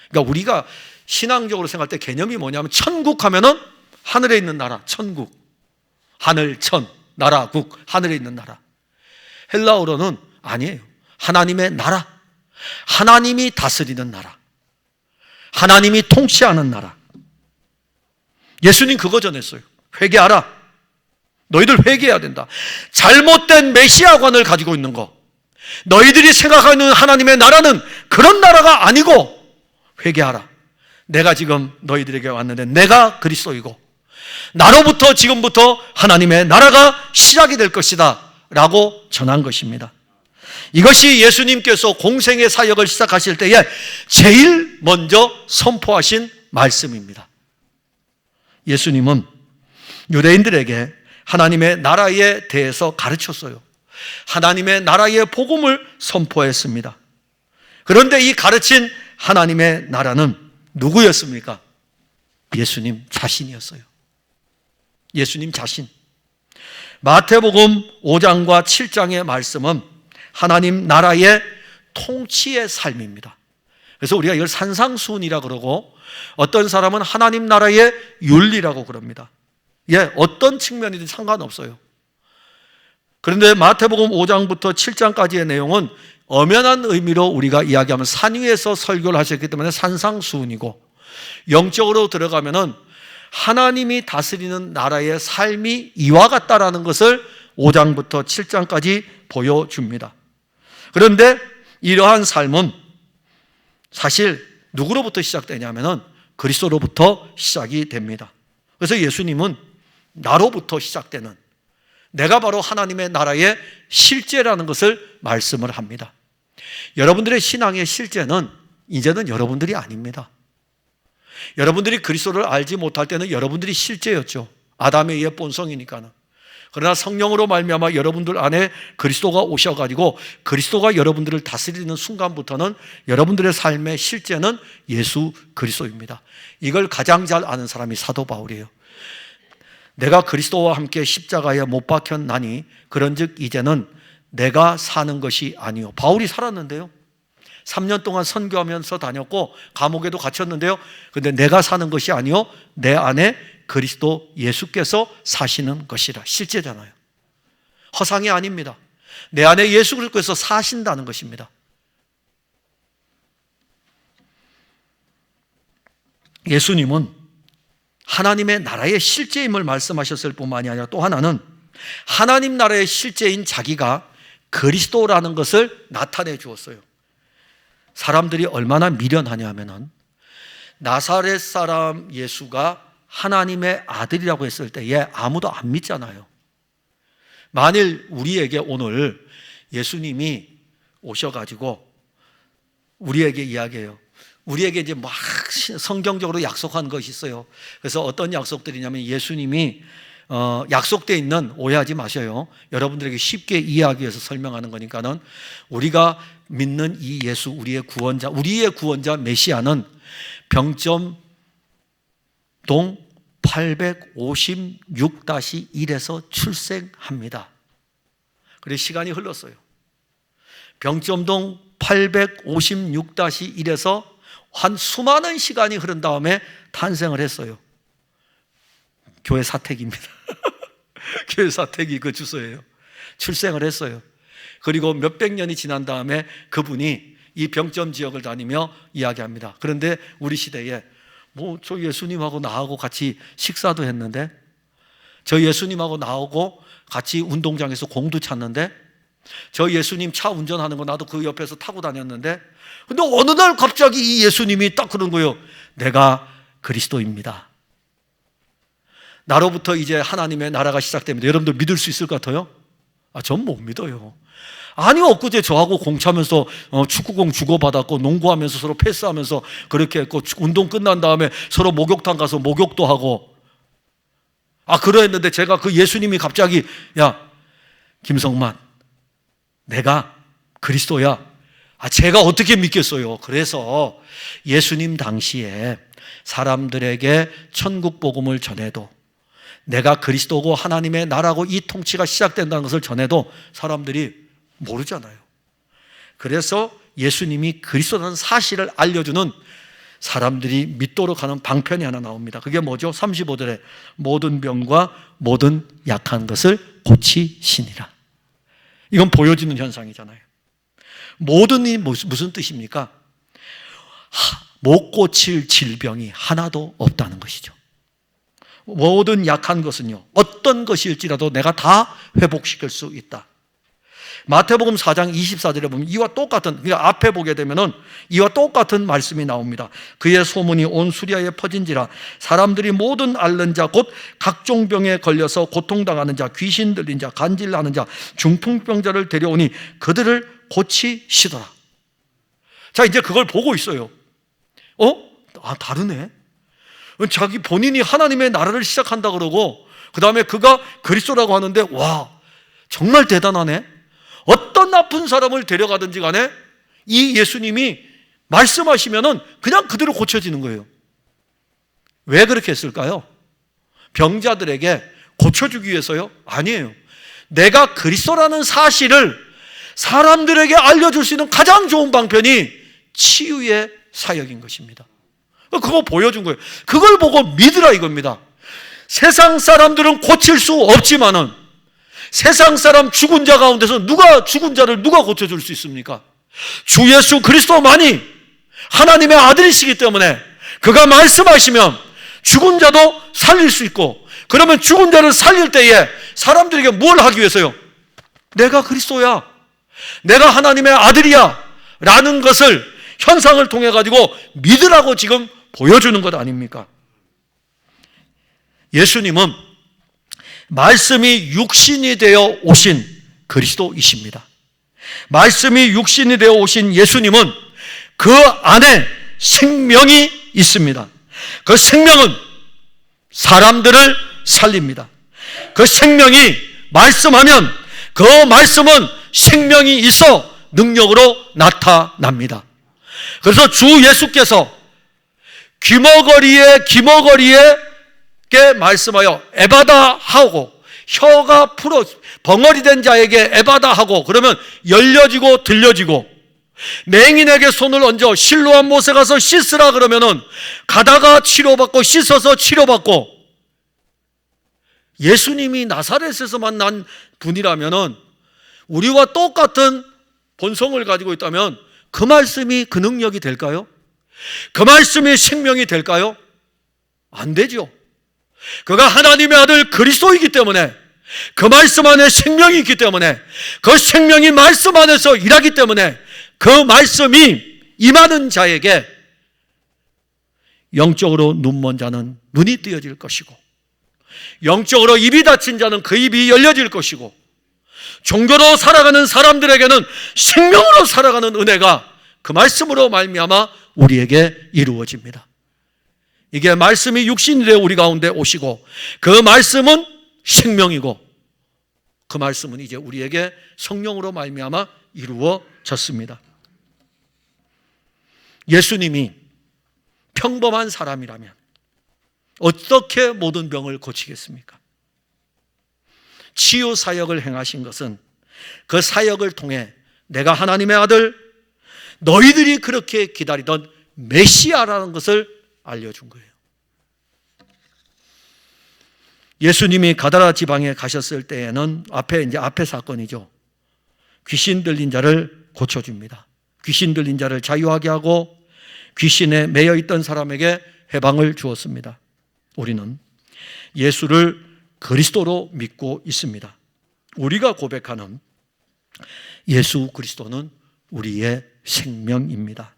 그러니까 우리가 신앙적으로 생각할 때 개념이 뭐냐면, 천국 하면은 하늘에 있는 나라, 천국, 하늘, 천, 나라, 국, 하늘에 있는 나라. 헬라어로는 아니에요. 하나님의 나라, 하나님이 다스리는 나라, 하나님이 통치하는 나라. 예수님 그거 전했어요. 회개하라, 너희들 회개해야 된다. 잘못된 메시아관을 가지고 있는 거, 너희들이 생각하는 하나님의 나라는 그런 나라가 아니고 회개하라. 내가 지금 너희들에게 왔는데 내가 그리스도이고 나로부터 지금부터 하나님의 나라가 시작이 될 것이다 라고 전한 것입니다. 이것이 예수님께서 공생의 사역을 시작하실 때에 제일 먼저 선포하신 말씀입니다. 예수님은 유대인들에게 하나님의 나라에 대해서 가르쳤어요. 하나님의 나라의 복음을 선포했습니다. 그런데 이 가르친 하나님의 나라는 누구였습니까? 예수님 자신이었어요. 예수님 자신. 마태복음 5장과 7장의 말씀은 하나님 나라의 통치의 삶입니다. 그래서 우리가 이걸 산상수훈이라 그러고, 어떤 사람은 하나님 나라의 윤리라고 그럽니다. 어떤 측면이든 상관없어요. 그런데 마태복음 5장부터 7장까지의 내용은 엄연한 의미로 우리가 이야기하면 산 위에서 설교를 하셨기 때문에 산상수훈이고, 영적으로 들어가면은 하나님이 다스리는 나라의 삶이 이와 같다라는 것을 5장부터 7장까지 보여줍니다. 그런데 이러한 삶은 사실 누구로부터 시작되냐면은 그리스도로부터 시작이 됩니다. 그래서 예수님은 나로부터 시작되는, 내가 바로 하나님의 나라의 실제라는 것을 말씀을 합니다. 여러분들의 신앙의 실제는 이제는 여러분들이 아닙니다. 여러분들이 그리스도를 알지 못할 때는 여러분들이 실제였죠. 아담에 의해 본성이니까는. 그러나 성령으로 말미암아 여러분들 안에 그리스도가 오셔가지고 그리스도가 여러분들을 다스리는 순간부터는 여러분들의 삶의 실제는 예수 그리스도입니다. 이걸 가장 잘 아는 사람이 사도 바울이에요. 내가 그리스도와 함께 십자가에 못 박혔나니 그런즉 이제는 내가 사는 것이 아니요. 바울이 살았는데요. 3년 동안 선교하면서 다녔고 감옥에도 갇혔는데요. 그런데 내가 사는 것이 아니요, 내 안에 그리스도 예수께서 사시는 것이라. 실제잖아요. 허상이 아닙니다. 내 안에 예수 그리스도께서 사신다는 것입니다. 예수님은 하나님의 나라의 실제임을 말씀하셨을 뿐만이 아니라 또 하나는 하나님 나라의 실제인 자기가 그리스도라는 것을 나타내 주었어요. 사람들이 얼마나 미련하냐면은 나사렛 사람 예수가 하나님의 아들이라고 했을 때에 아무도 안 믿잖아요. 만일 우리에게 오늘 예수님이 오셔가지고 우리에게 이야기해요. 우리에게 이제 막 성경적으로 약속한 것이 있어요. 그래서 어떤 약속들이냐면 예수님이 약속되어 있는, 오해하지 마셔요. 여러분들에게 쉽게 이해하기 위해서 설명하는 거니까는, 우리가 믿는 이 예수, 우리의 구원자 메시아는 병점동 856-1에서 출생합니다. 그래서 시간이 흘렀어요. 병점동 856-1에서 한 수많은 시간이 흐른 다음에 탄생을 했어요. 교회 사택입니다. 교회 사택이 그 주소예요. 출생을 했어요. 그리고 몇백 년이 지난 다음에 그분이 이 병점 지역을 다니며 이야기합니다. 그런데 우리 시대에 저 예수님하고 나하고 같이 식사도 했는데, 저 예수님하고 나하고 같이 운동장에서 공도 찼는데, 저 예수님 차 운전하는 거 나도 그 옆에서 타고 다녔는데, 근데 어느 날 갑자기 이 예수님이 딱 그런 거예요. 내가 그리스도입니다. 나로부터 이제 하나님의 나라가 시작됩니다. 여러분들 믿을 수 있을 것 같아요? 전 못 믿어요. 아니, 엊그제 저하고 공차면서 축구공 주고받았고, 농구하면서 서로 패스하면서 그렇게 했고, 운동 끝난 다음에 서로 목욕탕 가서 목욕도 하고, 그랬는데 제가 그 예수님이 갑자기, 야, 김성만, 내가 그리스도야. 제가 어떻게 믿겠어요? 그래서 예수님 당시에 사람들에게 천국 복음을 전해도, 내가 그리스도고 하나님의 나라고 이 통치가 시작된다는 것을 전해도 사람들이 모르잖아요. 그래서 예수님이 그리스도라는 사실을 알려주는, 사람들이 믿도록 하는 방편이 하나 나옵니다. 그게 뭐죠? 35절에 모든 병과 모든 약한 것을 고치시니라. 이건 보여지는 현상이잖아요. 모든이 무슨 뜻입니까? 못 고칠 질병이 하나도 없다는 것이죠. 모든 약한 것은요, 어떤 것일지라도 내가 다 회복시킬 수 있다. 마태복음 4장 24절에 보면 이와 똑같은, 그러니까 앞에 보게 되면은 이와 똑같은 말씀이 나옵니다. 그의 소문이 온 수리아에 퍼진지라 사람들이 모든 앓는 자 곧 각종 병에 걸려서 고통당하는 자, 귀신 들린 자, 간질나는 자, 중풍병자를 데려오니 그들을 고치시더라. 자, 이제 그걸 보고 있어요. 다르네. 자기 본인이 하나님의 나라를 시작한다 그러고, 그 다음에 그가 그리스도라고 하는데, 와, 정말 대단하네. 어떤 나쁜 사람을 데려가든지 간에 이 예수님이 말씀하시면은 그냥 그대로 고쳐지는 거예요. 왜 그렇게 했을까요? 병자들에게 고쳐주기 위해서요? 아니에요. 내가 그리스도라는 사실을 사람들에게 알려줄 수 있는 가장 좋은 방편이 치유의 사역인 것입니다. 그거 보여준 거예요. 그걸 보고 믿으라 이겁니다. 세상 사람들은 고칠 수 없지만은, 세상 사람 죽은 자 가운데서 죽은 자를 누가 고쳐줄 수 있습니까? 주 예수 그리스도만이 하나님의 아들이시기 때문에 그가 말씀하시면 죽은 자도 살릴 수 있고, 그러면 죽은 자를 살릴 때에 사람들에게 뭘 하기 위해서요? 내가 그리스도야, 내가 하나님의 아들이야 라는 것을 현상을 통해 가지고 믿으라고 지금 보여주는 것 아닙니까? 예수님은 말씀이 육신이 되어 오신 그리스도이십니다. 말씀이 육신이 되어 오신 예수님은 그 안에 생명이 있습니다. 그 생명은 사람들을 살립니다. 그 생명이 말씀하면 그 말씀은 생명이 있어 능력으로 나타납니다. 그래서 주 예수께서 귀머거리에 말씀하여 에바다 하고, 혀가 풀어 벙어리 된 자에게 에바다 하고, 그러면 열려지고 들려지고, 맹인에게 손을 얹어 실로암 못에 가서 씻으라 그러면은 가다가 치료받고 씻어서 치료받고, 예수님이 나사렛에서 만난 분이라면은 우리와 똑같은 본성을 가지고 있다면 그 말씀이 그 능력이 될까요? 그 말씀이 생명이 될까요? 안 되죠. 그가 하나님의 아들 그리스도이기 때문에, 그 말씀 안에 생명이 있기 때문에, 그 생명이 말씀 안에서 일하기 때문에 그 말씀이 임하는 자에게 영적으로 눈먼 자는 눈이 뜨여질 것이고, 영적으로 입이 닫힌 자는 그 입이 열려질 것이고, 종교로 살아가는 사람들에게는 생명으로 살아가는 은혜가 그 말씀으로 말미암아 우리에게 이루어집니다. 이게 말씀이 육신이 되어 우리 가운데 오시고, 그 말씀은 생명이고, 그 말씀은 이제 우리에게 성령으로 말미암아 이루어졌습니다. 예수님이 평범한 사람이라면 어떻게 모든 병을 고치겠습니까? 치유 사역을 행하신 것은 그 사역을 통해 내가 하나님의 아들, 너희들이 그렇게 기다리던 메시아라는 것을 알려준 거예요. 예수님이 가다라 지방에 가셨을 때에는 앞에 사건이죠. 귀신 들린 자를 고쳐줍니다. 귀신 들린 자를 자유하게 하고 귀신에 매여 있던 사람에게 해방을 주었습니다. 우리는 예수를 그리스도로 믿고 있습니다. 우리가 고백하는 예수 그리스도는 우리의 생명입니다.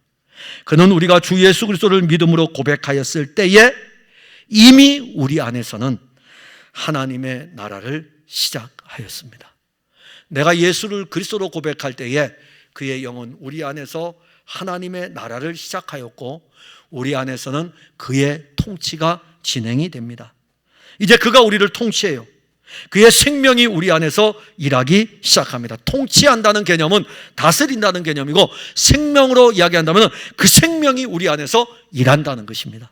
그는 우리가 주 예수 그리스도를 믿음으로 고백하였을 때에 이미 우리 안에서는 하나님의 나라를 시작하였습니다. 내가 예수를 그리스도로 고백할 때에 그의 영은 우리 안에서 하나님의 나라를 시작하였고, 우리 안에서는 그의 통치가 진행이 됩니다. 이제 그가 우리를 통치해요. 그의 생명이 우리 안에서 일하기 시작합니다. 통치한다는 개념은 다스린다는 개념이고, 생명으로 이야기한다면 그 생명이 우리 안에서 일한다는 것입니다.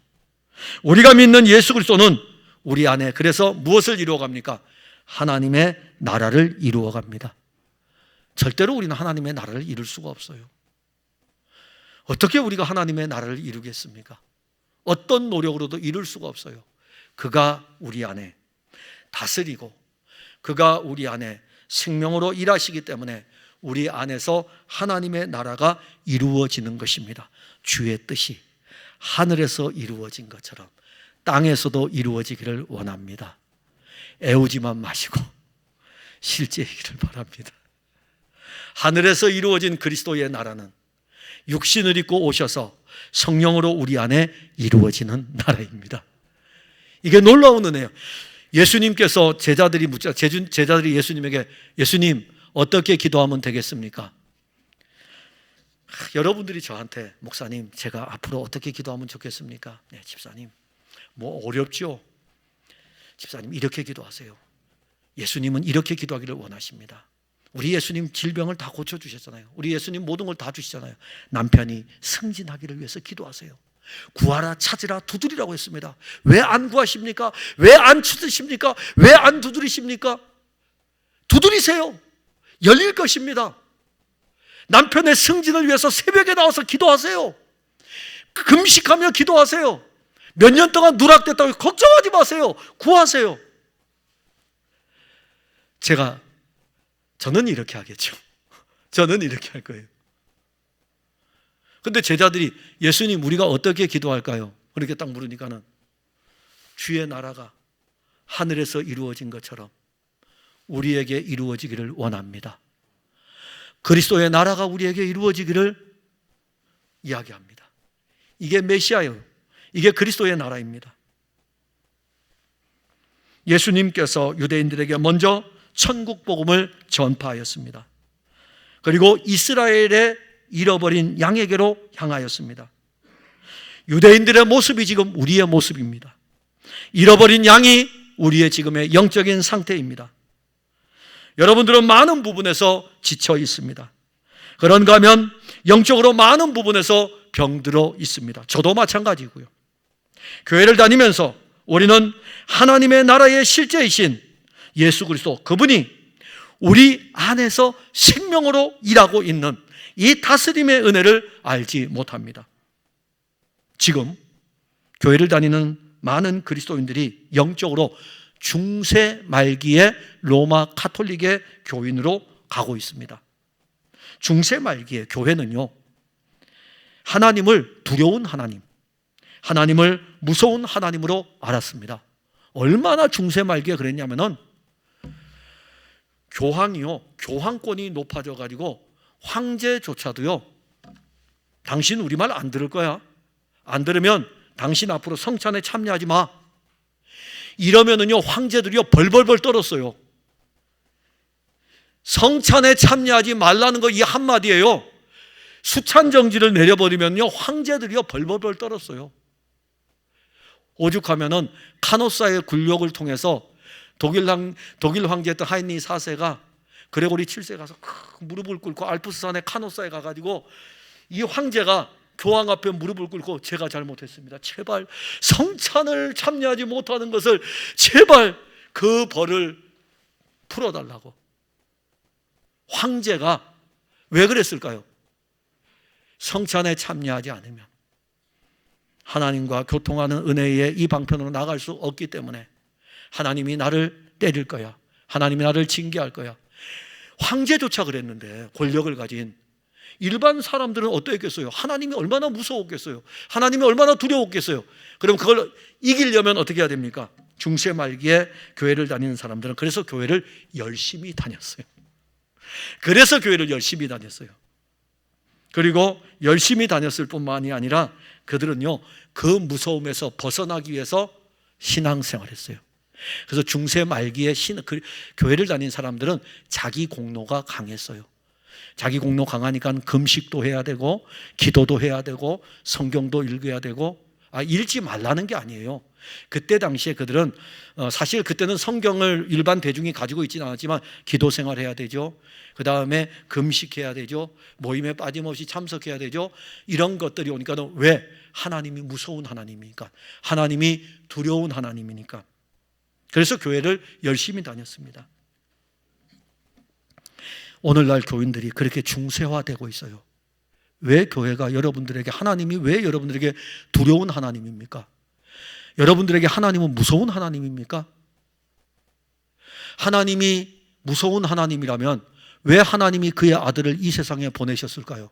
우리가 믿는 예수 그리스도는 우리 안에 그래서 무엇을 이루어갑니까? 하나님의 나라를 이루어갑니다. 절대로 우리는 하나님의 나라를 이룰 수가 없어요. 어떻게 우리가 하나님의 나라를 이루겠습니까? 어떤 노력으로도 이룰 수가 없어요. 그가 우리 안에 다스리고 그가 우리 안에 생명으로 일하시기 때문에 우리 안에서 하나님의 나라가 이루어지는 것입니다. 주의 뜻이 하늘에서 이루어진 것처럼 땅에서도 이루어지기를 원합니다. 애우지만 마시고 실제이기를 바랍니다. 하늘에서 이루어진 그리스도의 나라는 육신을 입고 오셔서 성령으로 우리 안에 이루어지는 나라입니다. 이게 놀라운 은혜예요. 예수님께서 제자들이 예수님에게 예수님 어떻게 기도하면 되겠습니까? 여러분들이 저한테 목사님 제가 앞으로 어떻게 기도하면 좋겠습니까? 네, 집사님 뭐 어렵죠? 집사님 이렇게 기도하세요. 예수님은 이렇게 기도하기를 원하십니다. 우리 예수님 질병을 다 고쳐주셨잖아요. 우리 예수님 모든 걸 다 주시잖아요. 남편이 승진하기를 위해서 기도하세요. 구하라 찾으라 두드리라고 했습니다. 왜 안 구하십니까? 왜 안 찾으십니까? 왜 안 두드리십니까? 두드리세요. 열릴 것입니다. 남편의 승진을 위해서 새벽에 나와서 기도하세요. 금식하며 기도하세요. 몇 년 동안 누락됐다고 걱정하지 마세요. 구하세요. 저는 이렇게 하겠죠. 저는 이렇게 할 거예요. 근데 제자들이 예수님 우리가 어떻게 기도할까요? 그렇게 딱 물으니까는 주의 나라가 하늘에서 이루어진 것처럼 우리에게 이루어지기를 원합니다. 그리스도의 나라가 우리에게 이루어지기를 이야기합니다. 이게 메시아예요. 이게 그리스도의 나라입니다. 예수님께서 유대인들에게 먼저 천국 복음을 전파하였습니다. 그리고 이스라엘의 잃어버린 양에게로 향하였습니다. 유대인들의 모습이 지금 우리의 모습입니다. 잃어버린 양이 우리의 지금의 영적인 상태입니다. 여러분들은 많은 부분에서 지쳐 있습니다. 그런가 하면 영적으로 많은 부분에서 병들어 있습니다. 저도 마찬가지고요. 교회를 다니면서 우리는 하나님의 나라의 실제이신 예수 그리스도, 그분이 우리 안에서 생명으로 일하고 있는 이 다스림의 은혜를 알지 못합니다. 지금 교회를 다니는 많은 그리스도인들이 영적으로 중세 말기의 로마 카톨릭의 교인으로 가고 있습니다. 중세 말기의 교회는요, 하나님을 두려운 하나님, 하나님을 무서운 하나님으로 알았습니다. 얼마나 중세 말기에 그랬냐면은 교황권이 높아져 가지고 황제조차도요, 당신 우리말 안 들을 거야. 안 들으면 당신 앞으로 성찬에 참여하지 마. 이러면은요, 황제들이요 벌벌벌 떨었어요. 성찬에 참여하지 말라는 거 이 한마디예요. 수찬 정지를 내려버리면요, 황제들이요 벌벌벌 떨었어요. 오죽하면은 카노사의 굴욕을 통해서 독일 황제였던 하인리 4세가 그레고리 7세 가서 무릎을 꿇고 알프스산의 카노사에 가가지고 이 황제가 교황 앞에 무릎을 꿇고 제가 잘못했습니다. 제발 성찬을 참여하지 못하는 것을 제발 그 벌을 풀어달라고. 황제가 왜 그랬을까요? 성찬에 참여하지 않으면 하나님과 교통하는 은혜의 이 방편으로 나갈 수 없기 때문에 하나님이 나를 때릴 거야. 하나님이 나를 징계할 거야. 황제조차 그랬는데, 권력을 가진 일반 사람들은 어떠했겠어요? 하나님이 얼마나 무서웠겠어요? 하나님이 얼마나 두려웠겠어요? 그럼 그걸 이기려면 어떻게 해야 됩니까? 중세 말기에 교회를 다니는 사람들은 그래서 교회를 열심히 다녔어요. 그래서 교회를 열심히 다녔어요. 그리고 열심히 다녔을 뿐만이 아니라 그들은요, 그 무서움에서 벗어나기 위해서 신앙생활했어요. 그래서 중세 말기에 교회를 다닌 사람들은 자기 공로가 강했어요. 자기 공로 강하니까 금식도 해야 되고 기도도 해야 되고 성경도 읽어야 되고, 읽지 말라는 게 아니에요. 그때 당시에 그들은 사실 그때는 성경을 일반 대중이 가지고 있지는 않았지만 기도 생활해야 되죠. 그 다음에 금식해야 되죠. 모임에 빠짐없이 참석해야 되죠. 이런 것들이 오니까 왜? 하나님이 무서운 하나님이니까, 하나님이 두려운 하나님이니까. 그래서 교회를 열심히 다녔습니다. 오늘날 교인들이 그렇게 중세화되고 있어요. 왜 교회가 여러분들에게, 하나님이 왜 여러분들에게 두려운 하나님입니까? 여러분들에게 하나님은 무서운 하나님입니까? 하나님이 무서운 하나님이라면 왜 하나님이 그의 아들을 이 세상에 보내셨을까요?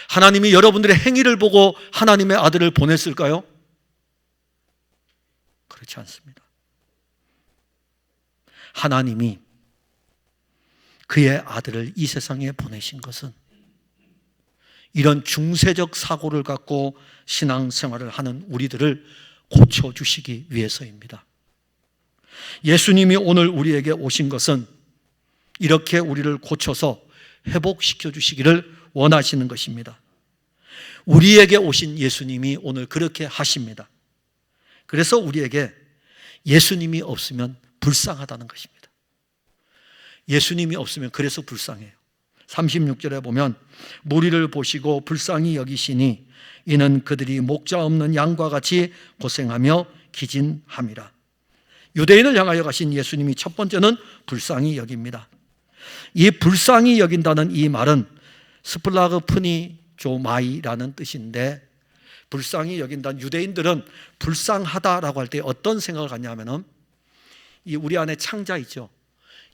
하나님이 여러분들의 행위를 보고 하나님의 아들을 보냈을까요? 그렇지 않습니다. 하나님이 그의 아들을 이 세상에 보내신 것은 이런 중세적 사고를 갖고 신앙생활을 하는 우리들을 고쳐주시기 위해서입니다. 예수님이 오늘 우리에게 오신 것은 이렇게 우리를 고쳐서 회복시켜 주시기를 원하시는 것입니다. 우리에게 오신 예수님이 오늘 그렇게 하십니다. 그래서 우리에게 예수님이 없으면 불쌍하다는 것입니다. 예수님이 없으면 그래서 불쌍해요. 36절에 보면 무리를 보시고 불쌍히 여기시니 이는 그들이 목자 없는 양과 같이 고생하며 기진함이라. 유대인을 향하여 가신 예수님이 첫 번째는 불쌍히 여깁니다. 이 불쌍히 여긴다는 이 말은 스플라그 프니조마이라는 뜻인데, 불쌍히 여긴다는, 유대인들은 불쌍하다라고 할 때 어떤 생각을 갖냐면은 이 우리 안에 창자 있죠.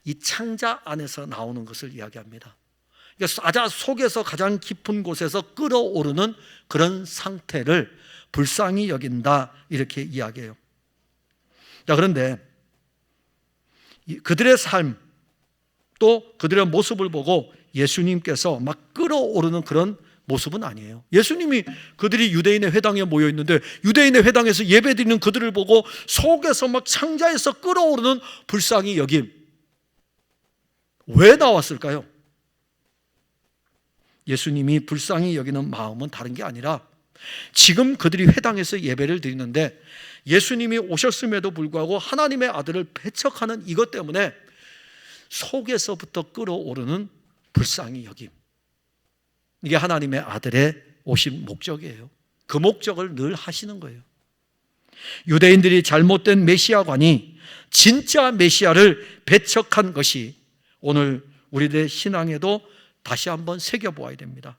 이 창자 안에서 나오는 것을 이야기합니다. 그러니까 속에서 가장 깊은 곳에서 끓어오르는 그런 상태를 불쌍히 여긴다, 이렇게 이야기해요. 자, 그런데 그들의 삶, 또 그들의 모습을 보고 예수님께서 막 끓어오르는 그런 모습은 아니에요. 예수님이 그들이 유대인의 회당에 모여 있는데 유대인의 회당에서 예배드리는 그들을 보고 속에서 막 창자에서 끓어오르는 불쌍히 여김, 왜 나왔을까요? 예수님이 불쌍히 여기는 마음은 다른 게 아니라 지금 그들이 회당에서 예배를 드리는데 예수님이 오셨음에도 불구하고 하나님의 아들을 배척하는 이것 때문에 속에서부터 끓어오르는 불쌍히 여김, 이게 하나님의 아들의 오신 목적이에요. 그 목적을 늘 하시는 거예요. 유대인들이 잘못된 메시아관이 진짜 메시아를 배척한 것이 오늘 우리들의 신앙에도 다시 한번 새겨보아야 됩니다.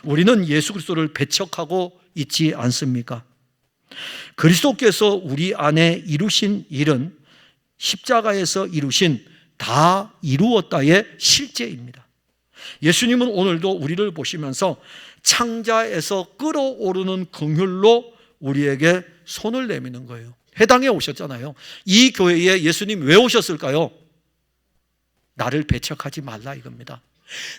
우리는 예수 그리스도를 배척하고 있지 않습니까? 그리스도께서 우리 안에 이루신 일은 십자가에서 이루신 다 이루었다의 실제입니다. 예수님은 오늘도 우리를 보시면서 창자에서 끓어오르는 긍휼로 우리에게 손을 내미는 거예요. 회당에 오셨잖아요. 이 교회에 예수님 왜 오셨을까요? 나를 배척하지 말라 이겁니다.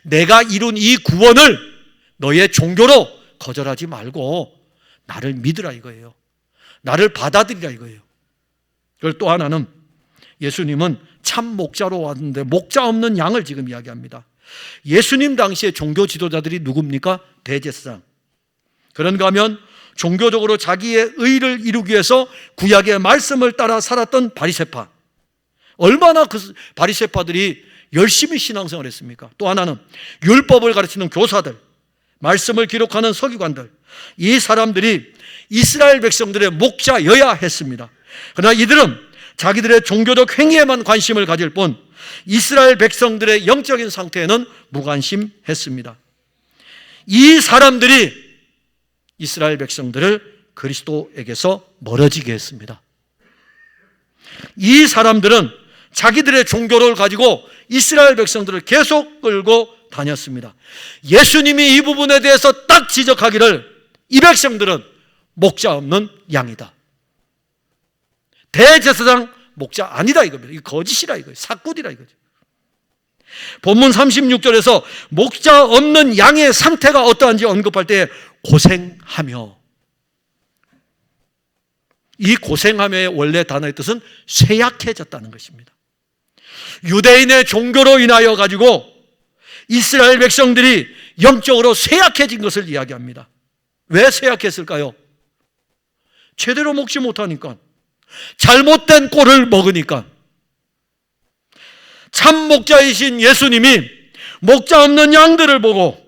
내가 이룬 이 구원을 너의 종교로 거절하지 말고 나를 믿으라 이거예요. 나를 받아들이라 이거예요. 그리고 또 하나는 예수님은 참 목자로 왔는데 목자 없는 양을 지금 이야기합니다. 예수님 당시에 종교 지도자들이 누굽니까? 대제사장. 그런가 하면 종교적으로 자기의 의를 이루기 위해서 구약의 말씀을 따라 살았던 바리새파. 얼마나 그 바리새파들이 열심히 신앙생활을 했습니까? 또 하나는 율법을 가르치는 교사들, 말씀을 기록하는 서기관들, 이 사람들이 이스라엘 백성들의 목자여야 했습니다. 그러나 이들은 자기들의 종교적 행위에만 관심을 가질 뿐 이스라엘 백성들의 영적인 상태에는 무관심했습니다. 이 사람들이 이스라엘 백성들을 그리스도에게서 멀어지게 했습니다. 이 사람들은 자기들의 종교를 가지고 이스라엘 백성들을 계속 끌고 다녔습니다. 예수님이 이 부분에 대해서 딱 지적하기를 이 백성들은 목자 없는 양이다. 대제사장 목자 아니다 이겁니다. 이거 거짓이라 이거예요. 사꾸디라 이거죠. 본문 36절에서 목자 없는 양의 상태가 어떠한지 언급할 때 고생하며, 이 고생하며의 원래 단어의 뜻은 쇠약해졌다는 것입니다. 유대인의 종교로 인하여 가지고 이스라엘 백성들이 영적으로 쇠약해진 것을 이야기합니다. 왜 쇠약했을까요? 제대로 먹지 못하니까, 잘못된 꼴을 먹으니까. 참 목자이신 예수님이 목자 없는 양들을 보고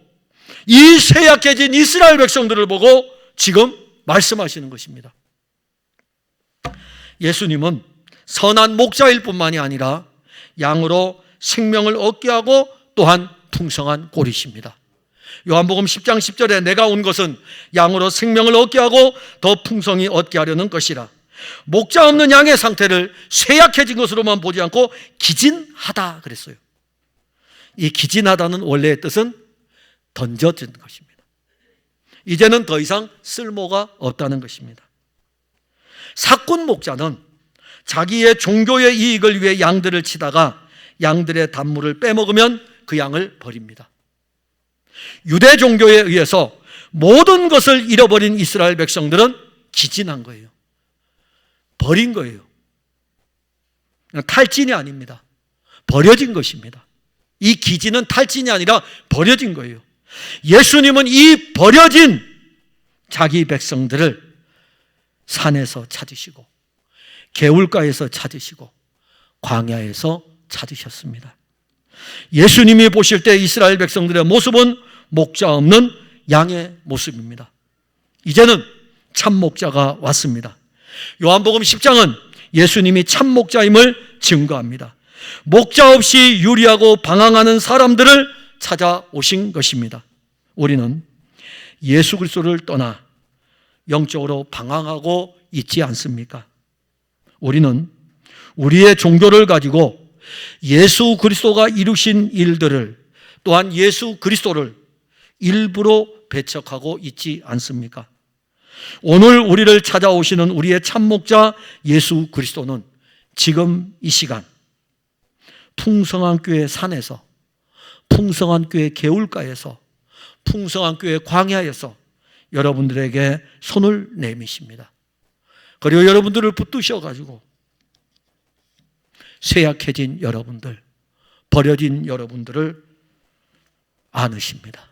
이 쇠약해진 이스라엘 백성들을 보고 지금 말씀하시는 것입니다. 예수님은 선한 목자일 뿐만이 아니라 양으로 생명을 얻게 하고 또한 풍성한 꼴이십니다. 요한복음 10장 10절에 내가 온 것은 양으로 생명을 얻게 하고 더 풍성히 얻게 하려는 것이라. 목자 없는 양의 상태를 쇠약해진 것으로만 보지 않고 기진하다 그랬어요. 이 기진하다는 원래의 뜻은 던져진 것입니다. 이제는 더 이상 쓸모가 없다는 것입니다. 사꾼 목자는 자기의 종교의 이익을 위해 양들을 치다가 양들의 단물을 빼먹으면 그 양을 버립니다. 유대 종교에 의해서 모든 것을 잃어버린 이스라엘 백성들은 기진한 거예요. 버린 거예요. 탈진이 아닙니다. 버려진 것입니다. 이 기진은 탈진이 아니라 버려진 거예요. 예수님은 이 버려진 자기 백성들을 산에서 찾으시고 개울가에서 찾으시고 광야에서 찾으셨습니다. 예수님이 보실 때 이스라엘 백성들의 모습은 목자 없는 양의 모습입니다. 이제는 참 목자가 왔습니다. 요한복음 10장은 예수님이 참 목자임을 증거합니다. 목자 없이 유리하고 방황하는 사람들을 찾아오신 것입니다. 우리는 예수 그리스도를 떠나 영적으로 방황하고 있지 않습니까? 우리는 우리의 종교를 가지고 예수 그리스도가 이루신 일들을, 또한 예수 그리스도를 일부러 배척하고 있지 않습니까? 오늘 우리를 찾아오시는 우리의 참목자 예수 그리스도는 지금 이 시간 풍성한 교회 산에서, 풍성한 교회 개울가에서, 풍성한 교회 광야에서 여러분들에게 손을 내미십니다. 그리고 여러분들을 붙드셔가지고 쇠약해진 여러분들, 버려진 여러분들을 안으십니다.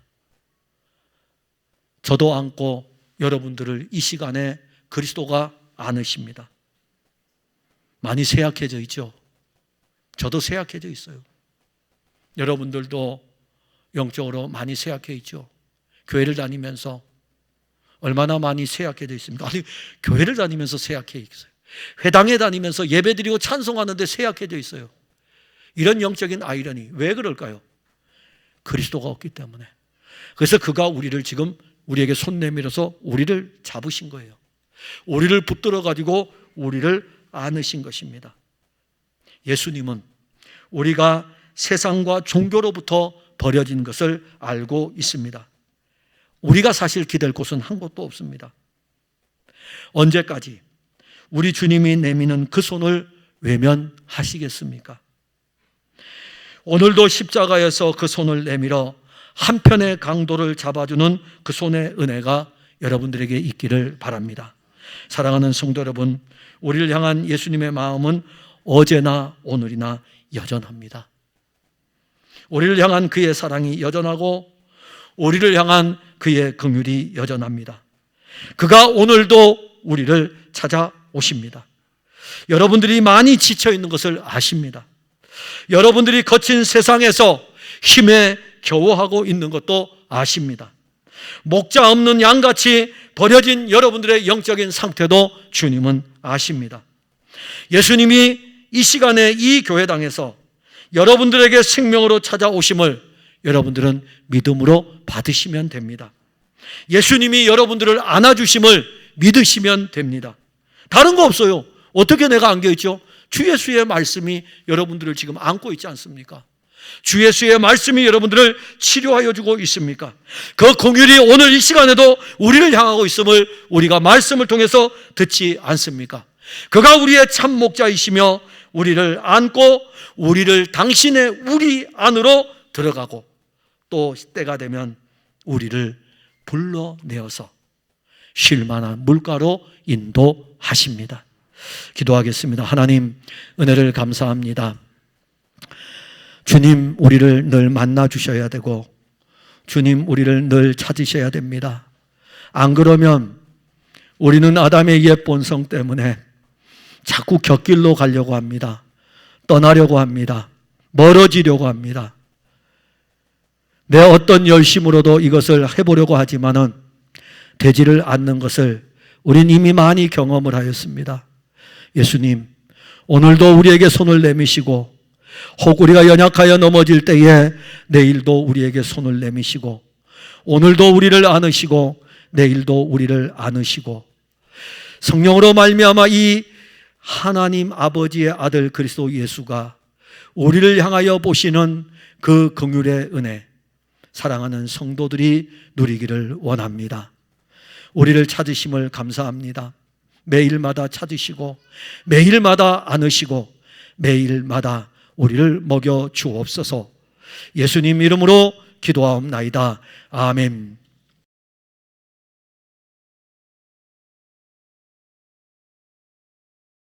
저도 안고 여러분들을 이 시간에 그리스도가 안으십니다. 많이 쇠약해져 있죠? 저도 쇠약해져 있어요. 여러분들도 영적으로 많이 쇠약해 있죠? 교회를 다니면서 얼마나 많이 쇠약해져 있습니까? 아니, 교회를 다니면서 쇠약해 있어요. 회당에 다니면서 예배드리고 찬송하는데 쇠약해져 있어요. 이런 영적인 아이러니, 왜 그럴까요? 그리스도가 없기 때문에. 그래서 그가 우리를 지금 우리에게 손 내밀어서 우리를 잡으신 거예요. 우리를 붙들어 가지고 우리를 안으신 것입니다. 예수님은 우리가 세상과 종교로부터 버려진 것을 알고 있습니다. 우리가 사실 기댈 곳은 한 곳도 없습니다. 언제까지 우리 주님이 내미는 그 손을 외면하시겠습니까? 오늘도 십자가에서 그 손을 내밀어 한편의 강도를 잡아주는 그 손의 은혜가 여러분들에게 있기를 바랍니다. 사랑하는 성도 여러분, 우리를 향한 예수님의 마음은 어제나 오늘이나 여전합니다. 우리를 향한 그의 사랑이 여전하고 우리를 향한 그의 긍휼이 여전합니다. 그가 오늘도 우리를 찾아오십니다. 여러분들이 많이 지쳐 있는 것을 아십니다. 여러분들이 거친 세상에서 힘에 겨워하고 있는 것도 아십니다. 목자 없는 양같이 버려진 여러분들의 영적인 상태도 주님은 아십니다. 예수님이 이 시간에 이 교회당에서 여러분들에게 생명으로 찾아오심을 여러분들은 믿음으로 받으시면 됩니다. 예수님이 여러분들을 안아주심을 믿으시면 됩니다. 다른 거 없어요. 어떻게 내가 안겨있죠? 주 예수의 말씀이 여러분들을 지금 안고 있지 않습니까? 주 예수의 말씀이 여러분들을 치료하여 주고 있습니까? 그 긍휼이 오늘 이 시간에도 우리를 향하고 있음을 우리가 말씀을 통해서 듣지 않습니까? 그가 우리의 참 목자이시며 우리를 안고 우리를 당신의 우리 안으로 들어가고 또 때가 되면 우리를 불러내어서 쉴 만한 물가로 인도하십니다. 기도하겠습니다. 하나님, 은혜를 감사합니다. 주님, 우리를 늘 만나 주셔야 되고 주님, 우리를 늘 찾으셔야 됩니다. 안 그러면 우리는 아담의 옛 본성 때문에 자꾸 곁길로 가려고 합니다. 떠나려고 합니다. 멀어지려고 합니다. 내 어떤 열심으로도 이것을 해보려고 하지만은 되지를 않는 것을 우린 이미 많이 경험을 하였습니다. 예수님, 오늘도 우리에게 손을 내미시고 혹 우리가 연약하여 넘어질 때에 내일도 우리에게 손을 내미시고 오늘도 우리를 안으시고 내일도 우리를 안으시고 성령으로 말미암아 이 하나님 아버지의 아들 그리스도 예수가 우리를 향하여 보시는 그 긍휼의 은혜, 사랑하는 성도들이 누리기를 원합니다. 우리를 찾으심을 감사합니다. 매일마다 찾으시고 매일마다 안으시고 매일마다 우리를 먹여 주옵소서. 예수님 이름으로 기도하옵나이다. 아멘.